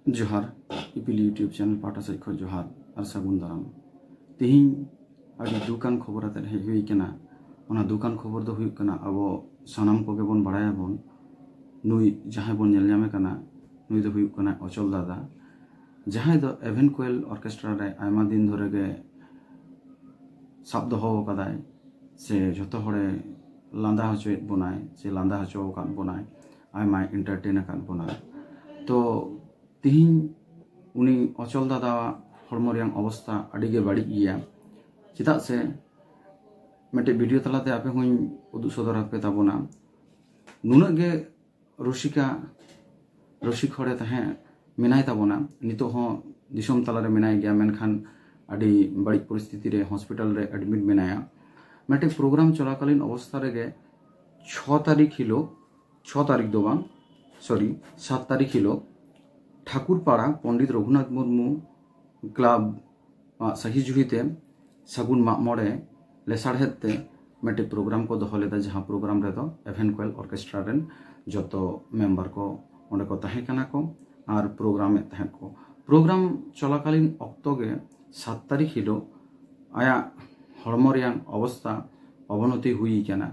जोहार इपिल YouTube channel पाटा से खो जोहार और सगुन दाराम तेहिं अभी दुकान खबर आते हेज हुई कना ओना दुकान खबर दो हुई कना अब सानाम को गेबन बड़ाया बन नुई जहां बन नेल ᱧᱟᱢᱮ कना नुई दो हुई कना अचल दादा जहां दो एवेनकुएल ऑर्केस्ट्रा रे आयमा दिन धरे गे साब दो हो कदाय से जतो हरे लांदा हचोय बनाय से लांदा हचो कान बनाय आयमा एंटरटेन कान बनाय तो तिहिं उनी अचल दादा हरमो रियां अवस्था अडिगे बाड़ी गिया चिदा से मेटे वीडियो तलाते आपे हुई उदु सदर आपे ताबोना नुना गे रसिक हरे तहे मेनाय ताबोना नितो हो दिसोम तलारे मेनाय गया मेनखान अडी बड़ी परिस्थिति रे हॉस्पिटल रे एडमिट मेनाया मेटे प्रोग्राम चलाकालीन अवस्था रे 6 तारीख हिलो 6 तारीख दो बांग सॉरी 7 तारीख हिलो ठाकुरपाड़ा पंडित रघुनाथ मुर्मू क्लब सही जुड़ीते सगुन मागमोड़े लेसाड़हेते मेटे प्रोग्राम को दो लेदा जहाँ प्रोग्राम रे दो एवेनकुएल ऑर्केस्ट्रा रेन जतो मेम्बर को ओंडे को तहे कना को आर प्रोग्राम तहे को प्रोग्राम चलाकालीन अक्तो गे 7 तारीख हिलो आया हरमो रियां अवस्था अवनति हुई कना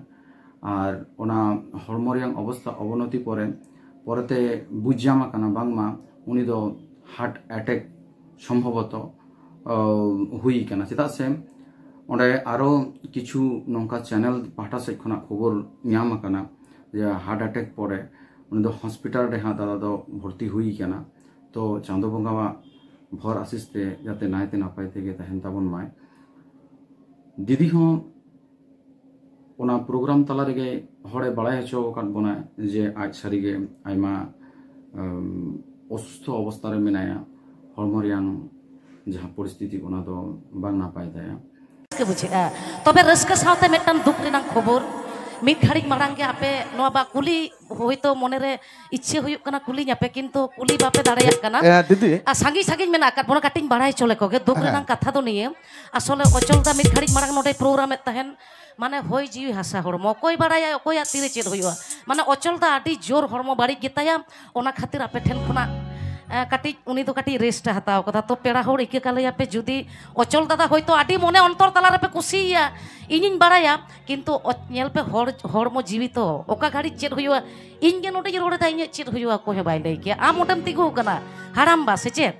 आर ओना हरमो रियां अवस्था अवनति परेते बुझामा कना बांगमा उनी दो हार्ट अटैक सम्भवत हुई कना चिदा से ओंडे आरो किछु नोंका चैनल पाटा से खना खबर ᱧᱟᱢ कना जे हार्ट अटैक परे उनी दो हॉस्पिटल रे हा दादा दो भर्ती हुई कना तो चांदो बंगावा भर आशीषते जाते नायते नापाय तेगे तहेन ताबन माय दीदी हो ओना प्रोग्राम तला रेगे हड़े बड़ाय हचो कान बना जे आज सारीगे आयमा असुस्थ अवस्था रे मेनाया हरमो रियां जहां परिस्थिति ओना दो बांग नापाय दाया के बुझेगा तबे रस्का साथे मेटन दुख रेनां खबर मिट घाड़ी मांग के आपे नोआ बा कुली होयतो मने रे इच्छे हुयुक कना कुली ᱧᱟᱯᱮ किंतु कुली बापे दाड़ाया कना दीदी आ सांगी सांगी मेना का बोना काटिंग बाड़ाय चले कोगे दुख रेनां कथा दो निये आसले अचल दा मिट घाड़ी मांग नोडे प्रोग्राम तहन माने होय जीवी हासा हरमो कोई बाड़ाया कोया तीरे चेद हुयुआ माने अचल दा आडी जोर हरमो बाड़ी गेताया ओना खातिर आपे ठेन खुना काटी उनी तो काटी रेस्ट हताव कथा तो पेड़ा होड़ इके काले पे जुदी अचल दादा होयतो आडी मने अंतर तलारे पे कुसिया इनिन बाड़ाया किंतु नेल पे हरमो जीवित ओका घाड़ी चेद हुयुआ इन गे नोटे रोड़े दा इने चेद हुयुआ कोई बाय लई के आम ओटम तिगु कना हाराम बा से चेद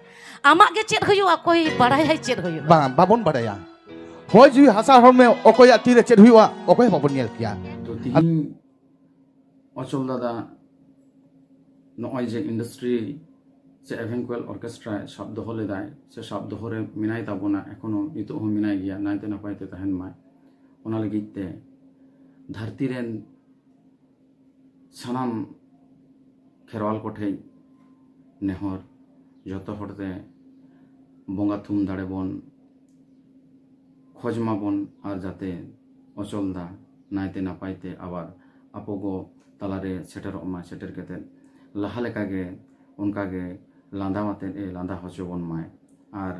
आमा गे चेद हुयुआ कोई बाड़ाय है चेद हुयुआ बा बाबन बाड़ाया होय जी हासा हर में ओकोया तीरे चेद हुयुआ ओकोय बाबन नेल किया तो तिहिं अचल दादा नय जे इंडस्ट्री से एवेनकुएल ऑर्केस्ट्रा शब्द हो लेदाय से शब्द हो रे मिनाय ताबोना एखोनो नितो हो मिनाय गिया नायते नापायते तहन माय ओना लगिते धरती रेन सनाम खेरवाल कोठे नेहर जतो हरते बंगा थुम दाड़े बन खोजमा बन आर जाते अचल दा नायते नापायते आबार आपोगो तालारे सेटेरमा सेटेर केते लाहा लेकागे उनकागे लांदा माते लांदा हचो बन माय आर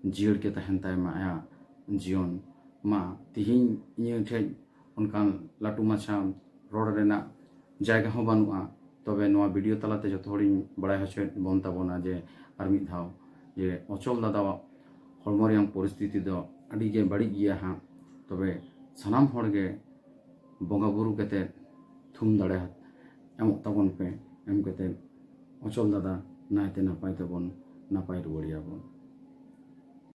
जियर के तहन ताय माया जीवन मा तिहिं इये ठे उनकान लाटू माछा रोड रेना जायगा हो बानुआ तबे नोआ वीडियो तलाते जतो हरिन बड़ाय हचो बन ताबोना जे आर मिद धाव जे अचल दादा हरमो रियां परिस्थिति दो आडी गे बाड़ी गिया हा तबे सानाम हर गे बंगा बुरु केते थुम दाड़े एमो ताबन पे एम केते अचल दादा नायते नापाय तबन नापाय रुवाड़िया बन।